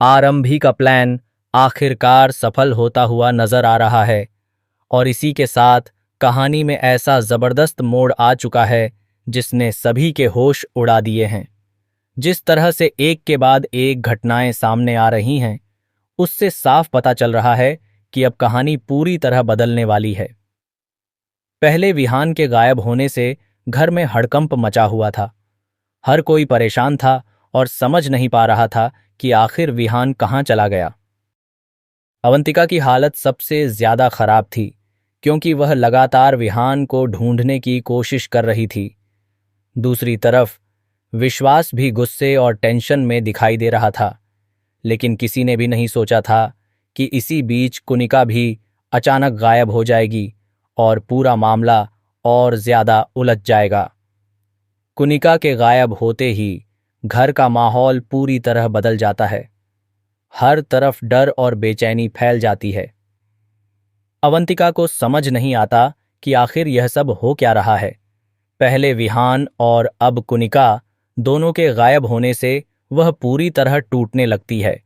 आरंभी का प्लान आखिरकार सफल होता हुआ नजर आ रहा है और इसी के साथ कहानी में ऐसा जबरदस्त मोड़ आ चुका है जिसने सभी के होश उड़ा दिए हैं। जिस तरह से एक के बाद एक घटनाएं सामने आ रही हैं, उससे साफ पता चल रहा है कि अब कहानी पूरी तरह बदलने वाली है। पहले विहान के गायब होने से घर में हड़कंप मचा हुआ था। हर कोई परेशान था और समझ नहीं पा रहा था कि आखिर विहान कहाँ चला गया। अवंतिका की हालत सबसे ज्यादा खराब थी क्योंकि वह लगातार विहान को ढूंढने की कोशिश कर रही थी। दूसरी तरफ विश्वास भी गुस्से और टेंशन में दिखाई दे रहा था, लेकिन किसी ने भी नहीं सोचा था कि इसी बीच कुनिका भी अचानक गायब हो जाएगी और पूरा मामला और ज्यादा उलझ जाएगा। कुनिका के गायब होते ही घर का माहौल पूरी तरह बदल जाता है। हर तरफ डर और बेचैनी फैल जाती है। अवंतिका को समझ नहीं आता कि आखिर यह सब हो क्या रहा है। पहले विहान और अब कुनिका, दोनों के गायब होने से वह पूरी तरह टूटने लगती है।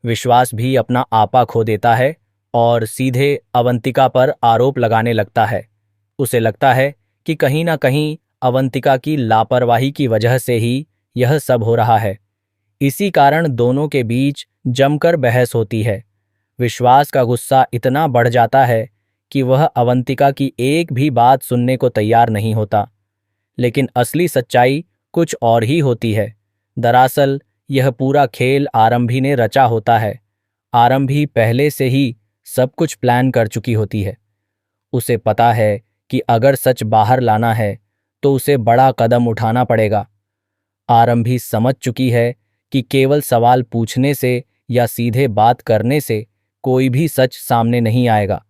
विश्वास भी अपना आपा खो देता है और सीधे अवंतिका पर आरोप लगाने लगता है। उसे लगता है कि कहीं ना कहीं अवंतिका की लापरवाही की वजह से ही यह सब हो रहा है। इसी कारण दोनों के बीच जमकर बहस होती है। विश्वास का गुस्सा इतना बढ़ जाता है कि वह अवंतिका की एक भी बात सुनने को तैयार नहीं होता। लेकिन असली सच्चाई कुछ और ही होती है। दरअसल यह पूरा खेल आरंभी ने रचा होता है। आरंभी पहले से ही सब कुछ प्लान कर चुकी होती है। उसे पता है कि अगर सच बाहर लाना है तो उसे बड़ा कदम उठाना पड़ेगा। आरंभी समझ चुकी है कि केवल सवाल पूछने से या सीधे बात करने से कोई भी सच सामने नहीं आएगा।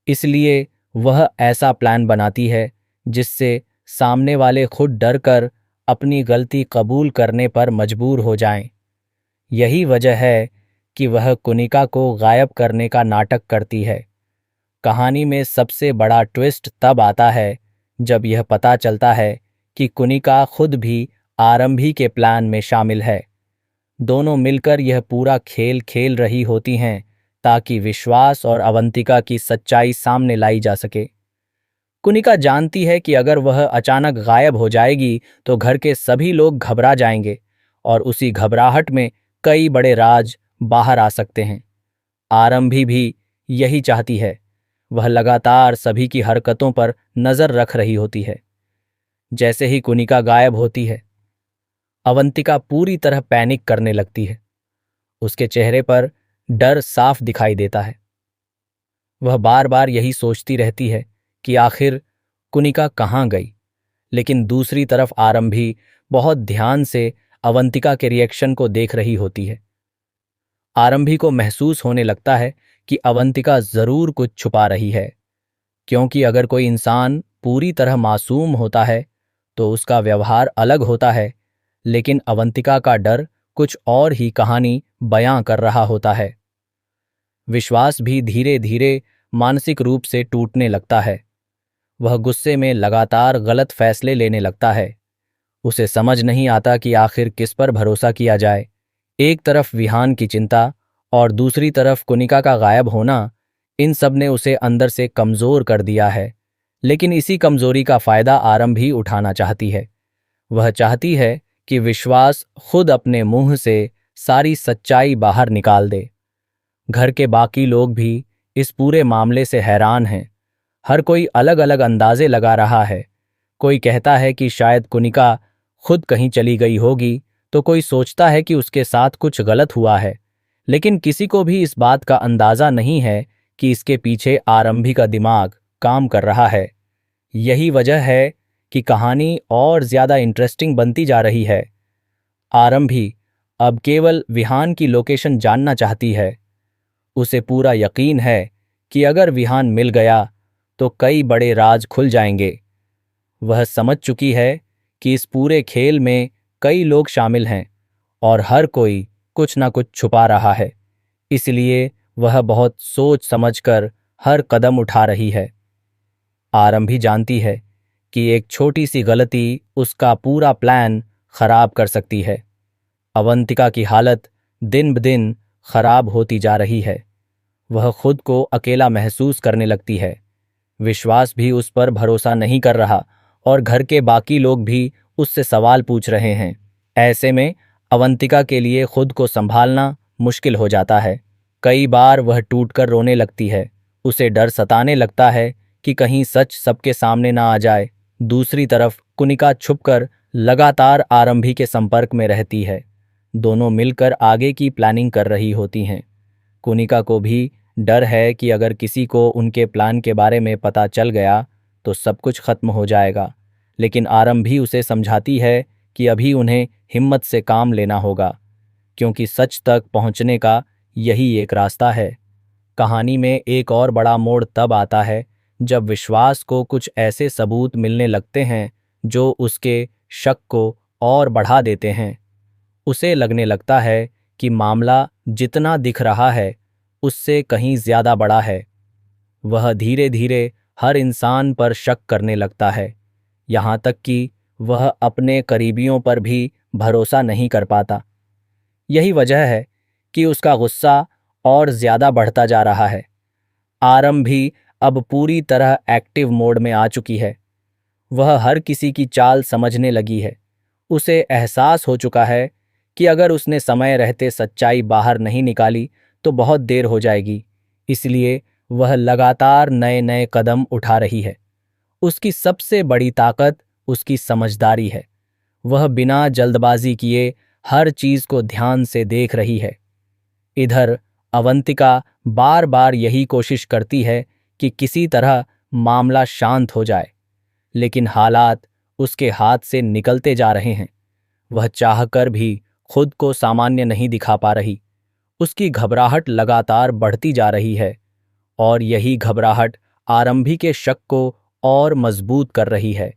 इसलिए वह ऐसा प्लान बनाती है जिससे सामने वाले खुद डर कर अपनी गलती कबूल करने पर मजबूर हो जाएं। यही वजह है कि वह कुनिका को गायब करने का नाटक करती है। कहानी में सबसे बड़ा ट्विस्ट तब आता है जब यह पता चलता है कि कुनिका खुद भी आरंभी के प्लान में शामिल है। दोनों मिलकर यह पूरा खेल खेल रही होती हैं ताकि विश्वास और अवंतिका की सच्चाई सामने लाई जा सके। कुनिका जानती है कि अगर वह अचानक गायब हो जाएगी तो घर के सभी लोग घबरा जाएंगे और उसी घबराहट में कई बड़े राज बाहर आ सकते हैं। आरंभी भी यही चाहती है। वह लगातार सभी की हरकतों पर नजर रख रही होती है। जैसे ही कुनिका गायब होती है, अवंतिका पूरी तरह पैनिक करने लगती है। उसके चेहरे पर डर साफ दिखाई देता है। वह बार बार यही सोचती रहती है कि आखिर कुनिका कहाँ गई। लेकिन दूसरी तरफ आरंभी बहुत ध्यान से अवंतिका के रिएक्शन को देख रही होती है। आरंभी को महसूस होने लगता है कि अवंतिका जरूर कुछ छुपा रही है, क्योंकि अगर कोई इंसान पूरी तरह मासूम होता है तो उसका व्यवहार अलग होता है, लेकिन अवंतिका का डर कुछ और ही कहानी बयां कर रहा होता है। विश्वास भी धीरे धीरे मानसिक रूप से टूटने लगता है। वह गुस्से में लगातार गलत फैसले लेने लगता है। उसे समझ नहीं आता कि आखिर किस पर भरोसा किया जाए। एक तरफ विहान की चिंता और दूसरी तरफ कुनिका का गायब होना, इन सब ने उसे अंदर से कमजोर कर दिया है। लेकिन इसी कमजोरी का फायदा आरंभी उठाना चाहती है। वह चाहती है कि विश्वास खुद अपने मुंह से सारी सच्चाई बाहर निकाल दे। घर के बाकी लोग भी इस पूरे मामले से हैरान हैं। हर कोई अलग अलग अंदाजे लगा रहा है। कोई कहता है कि शायद कुनिका खुद कहीं चली गई होगी, तो कोई सोचता है कि उसके साथ कुछ गलत हुआ है। लेकिन किसी को भी इस बात का अंदाजा नहीं है कि इसके पीछे आरंभी का दिमाग काम कर रहा है। यही वजह है कि कहानी और ज्यादा इंटरेस्टिंग बनती जा रही है। आरंभी अब केवल विहान की लोकेशन जानना चाहती है। उसे पूरा यकीन है कि अगर विहान मिल गया तो कई बड़े राज खुल जाएंगे। वह समझ चुकी है कि इस पूरे खेल में कई लोग शामिल हैं और हर कोई कुछ ना कुछ छुपा रहा है। इसलिए वह बहुत सोच समझकर हर कदम उठा रही है। आरंभी जानती है कि एक छोटी सी गलती उसका पूरा प्लान खराब कर सकती है। अवंतिका की हालत दिन ब दिन खराब होती जा रही है। वह खुद को अकेला महसूस करने लगती है। विश्वास भी उस पर भरोसा नहीं कर रहा और घर के बाकी लोग भी उससे सवाल पूछ रहे हैं। ऐसे में अवंतिका के लिए खुद को संभालना मुश्किल हो जाता है। कई बार वह टूटकर रोने लगती है। उसे डर सताने लगता है कि कहीं सच सबके सामने ना आ जाए। दूसरी तरफ कुनिका छुपकर लगातार आरंभी के संपर्क में रहती है। दोनों मिलकर आगे की प्लानिंग कर रही होती हैं। कुनिका को भी डर है कि अगर किसी को उनके प्लान के बारे में पता चल गया तो सब कुछ खत्म हो जाएगा, लेकिन आरंभी उसे समझाती है कि अभी उन्हें हिम्मत से काम लेना होगा, क्योंकि सच तक पहुंचने का यही एक रास्ता है। कहानी में एक और बड़ा मोड़ तब आता है जब विश्वास को कुछ ऐसे सबूत मिलने लगते हैं जो उसके शक को और बढ़ा देते हैं। उसे लगने लगता है कि मामला जितना दिख रहा है उससे कहीं ज्यादा बड़ा है। वह धीरे धीरे हर इंसान पर शक करने लगता है, यहाँ तक कि वह अपने करीबियों पर भी भरोसा नहीं कर पाता। यही वजह है कि उसका गुस्सा और ज्यादा बढ़ता जा रहा है। आरंभ भी अब पूरी तरह एक्टिव मोड में आ चुकी है। वह हर किसी की चाल समझने लगी है। उसे एहसास हो चुका है कि अगर उसने समय रहते सच्चाई बाहर नहीं निकाली तो बहुत देर हो जाएगी। इसलिए वह लगातार नए नए कदम उठा रही है। उसकी सबसे बड़ी ताकत उसकी समझदारी है। वह बिना जल्दबाजी किए हर चीज को ध्यान से देख रही है। इधर अवंतिका बार बार यही कोशिश करती है कि किसी तरह मामला शांत हो जाए, लेकिन हालात उसके हाथ से निकलते जा रहे हैं। वह चाहकर भी खुद को सामान्य नहीं दिखा पा रही। उसकी घबराहट लगातार बढ़ती जा रही है और यही घबराहट आरंभी के शक को और मजबूत कर रही है।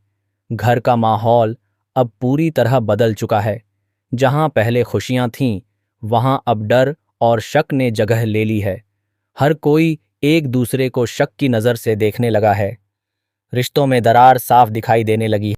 घर का माहौल अब पूरी तरह बदल चुका है। जहां पहले खुशियां थीं, वहां अब डर और शक ने जगह ले ली है। हर कोई एक दूसरे को शक की नज़र से देखने लगा है। रिश्तों में दरार साफ दिखाई देने लगी है।